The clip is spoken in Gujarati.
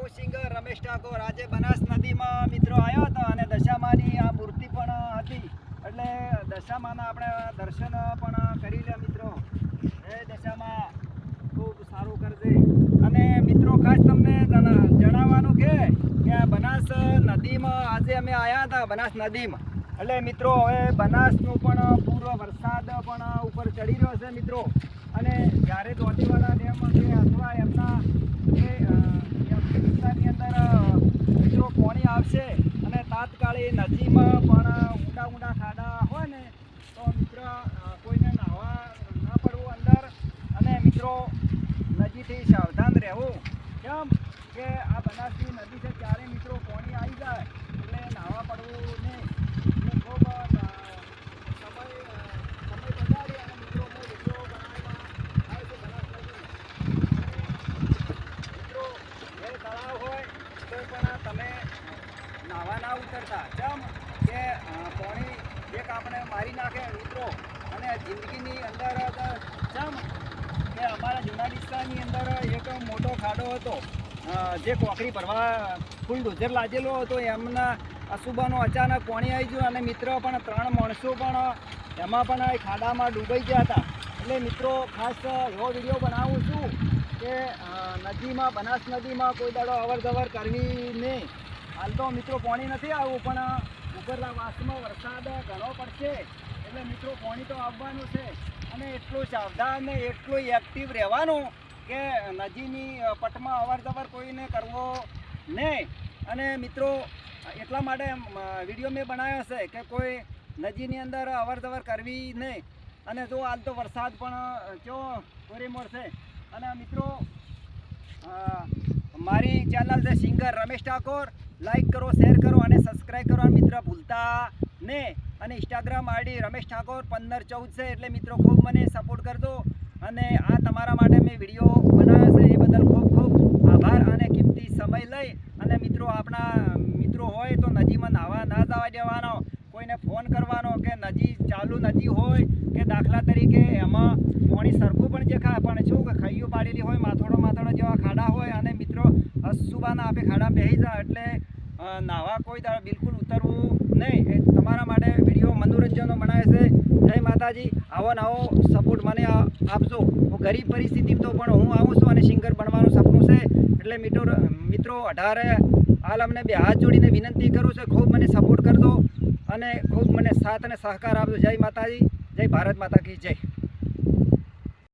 હું સિંગર રમેશ ઠાકોર આજે બનાસ નદીમાં મિત્રો આવ્યો હતો અને દશામાની આ મૂર્તિ પણ હતી એટલે દશામાના આપણે દર્શન પણ કરી લે મિત્રો. એ દશામાં ખૂબ સારું કરજે. અને મિત્રો ખાસ તમને જણાવવાનું કે આ બનાસ નદીમાં આજે અમે આવ્યા હતા બનાસ નદીમાં. એટલે મિત્રો હવે બનાસનું પણ પૂરો વરસાદ પણ ઉપર ચડી રહ્યો છે મિત્રો. અને જ્યારે દોતીવાડા ડેમ છે અથવા એમના વિસ્તારની અંદર મિત્રો પાણી આવશે અને તાત્કાલિક નદીમાં પણ ઊંડા ખાડા હોય ને તો મિત્ર કોઈને નાહવા ના પડવું અંદર. અને મિત્રો નદીથી સાવધાન રહેવું. કેમ કે આ બનાસની નદી છે ત્યારે મિત્રો પાણી આવી જાય એટલે નાહવા પડવું નહીં. ખૂબ સમય બગાડી અને મિત્રો હું વિડીયો બનાવવા આવે છે બનાસ નદી. મિત્રો એ તળાવ હોય તો પણ તમે નાહવા ના ઉતરતા. કેમ કે પાણી એક આપણે મારી નાખે મિત્રો. અને જિંદગીની અંદર કેમ કે અમારા જૂના વિસ્તારની અંદર એક મોટો ખાડો હતો જે કોકરી ભરવા ફૂલ ડોઝર લાગેલો હતો. એમના અશુભાનો અચાનક પાણી આવી ગયું અને મિત્રો પણ 3 માણસો પણ એમાં પણ ખાડામાં ડૂબાઈ ગયા હતા. એટલે મિત્રો ખાસ એવો વિડીયો બનાવું છું કે નદીમાં બનાસ નદીમાં કોઈ દાડો અવર જવર કરવી નહીં. હાલ તો મિત્રો પાણી નથી આવવું પણ ઉપરના વાસમાં વરસાદ ઘણો પડશે એટલે મિત્રો પાણી તો આવવાનું છે. અને એટલું સાવધાન ને એટલું એક્ટિવ રહેવાનું કે નદીની પટમાં અવર જવર કોઈને કરવો નહીં. અને મિત્રો એટલા માટે વિડીયો મેં બનાવ્યો છે કે કોઈ નદીની અંદર અવર જવર કરવી નહીં. અને જો હાલ તો વરસાદ પણ કેવો કોરીમોર છે. અને મિત્રો મારી ચેનલ છે સિંગર રમેશ ઠાકોર. લાઈક કરો, શેર કરો અને સબસ્ક્રાઈબ કરવા મિત્ર ભૂલતા નહીં. અને ઇન્સ્ટાગ્રામ આઈડી રમેશ ઠાકોર 1514 છે એટલે મિત્રો ખૂબ મને સપોર્ટ કરજો. અને આ તમારા માટે મેં વિડીયો બનાવ્યો છે એ બદલ ખૂબ ખૂબ આભાર. અને કિંમતી સમય લઈ અને મિત્રો આપણા મિત્રો હોય તો નદીમાં નાહવા ના જવા દેવાનો. કોઈને ફોન કરવાનો કે નદી ચાલુ નદી હોય કે દાખલા તરીકે એમાં પાણી સરખું પણ દેખાય પણ શું કે ખૈયું પાડેલી હોય માથોડો જેવા ખાડા હોય અને મિત્રો અશુભાના આપે ખાડા બેસી જાય એટલે નાહવા કોઈ દાડો બિલકુલ ઉતરવું નહીં. એ તમારા માટે વિડીયો મનોરંજનનો બનાવે છે. જય માતાજી. આવો નવો સપોર્ટ મને આપજો. હું ગરીબ પરિસ્થિતિમાં તો પણ હું આવું છું અને સિંગર બનવાનું સપનું છે. એટલે મિત્રો 18 હાલ અમને 2 હાથ જોડીને વિનંતી કરું છું ખૂબ મને સપોર્ટ કરજો અને ખૂબ મને સાથ અને સહકાર આપજો. જય માતાજી. જય ભારત માતા કી જય.